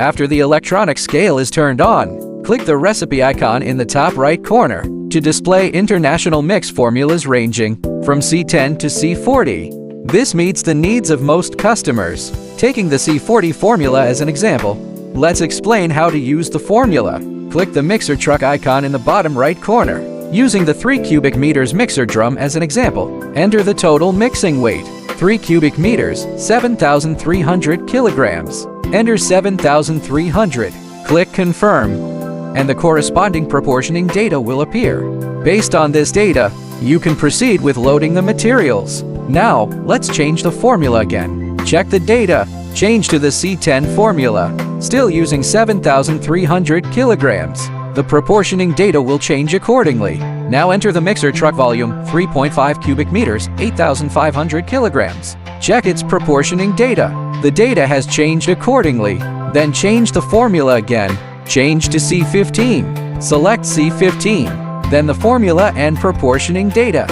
After the electronic scale is turned on, click the recipe icon in the top right corner to display international mix formulas ranging from C10 to C40. This meets the needs of most customers. Taking the C40 formula as an example, let's explain how to use the formula. Click the mixer truck icon in the bottom right corner. Using the 3 cubic meters mixer drum as an example, enter the total mixing weight. 3 cubic meters, 7,300 kilograms. Enter 7,300. Click Confirm, and the corresponding proportioning data will appear. Based on this data, you can proceed with loading the materials. Now, let's change the formula again. Check the data. Change to the C10 formula. Still using 7,300 kilograms. The proportioning data will change accordingly. Now enter the mixer truck volume, 3.5 cubic meters, 8,500 kilograms. Check its proportioning data. The data has changed accordingly. Then change the formula again. Change to C15. Select C15. Then the formula and proportioning data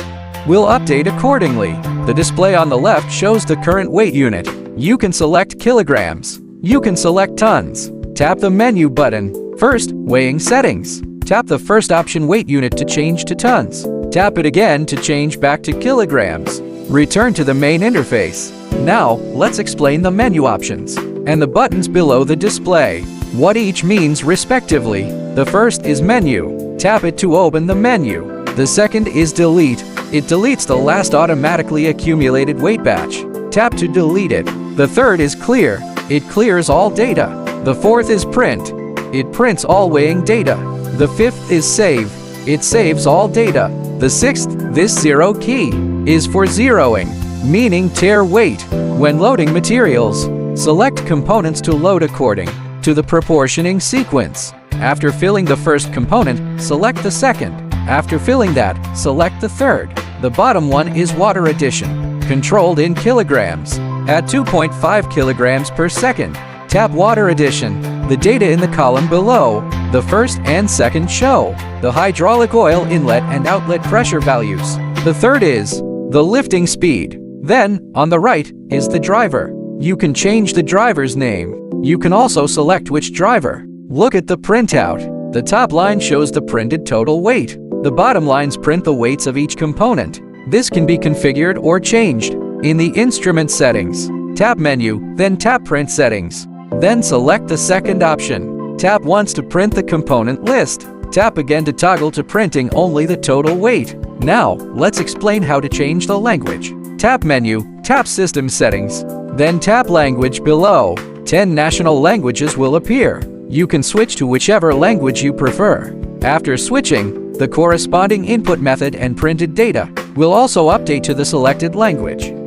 will update accordingly. The display on the left shows the current weight unit. You can select kilograms. You can select tons. Tap the menu button. First, weighing settings. Tap the first option weight unit to change to tons. Tap it again to change back to kilograms. Return to the main interface. Now, let's explain the menu options and the buttons below the display, what each means respectively. The first is menu. Tap it to open the menu. The second is delete. It deletes the last automatically accumulated weight batch. Tap to delete it. The third is clear. It clears all data. The fourth is print. It prints all weighing data. The fifth is save. It saves all data. The sixth, this zero key, is for zeroing, meaning tare weight. When loading materials, select components to load according to the proportioning sequence. After filling the first component, select the second. After filling that, select the third. The bottom one is water addition, controlled in kilograms, at 2.5 kilograms per second. Tap water addition. The data in the column below, the first and second show the hydraulic oil inlet and outlet pressure values. The third is the lifting speed. Then, on the right, is the driver. You can change the driver's name. You can also select which driver. Look at the printout. The top line shows the printed total weight. The bottom lines print the weights of each component. This can be configured or changed in the instrument settings. Tap menu, then tap print settings. Then select the second option. Tap once to print the component list. Tap again to toggle to printing only the total weight. Now, let's explain how to change the language. Tap menu, tap system settings, then tap language below. 10 national languages will appear. You can switch to whichever language you prefer. After switching, the corresponding input method and printed data will also update to the selected language.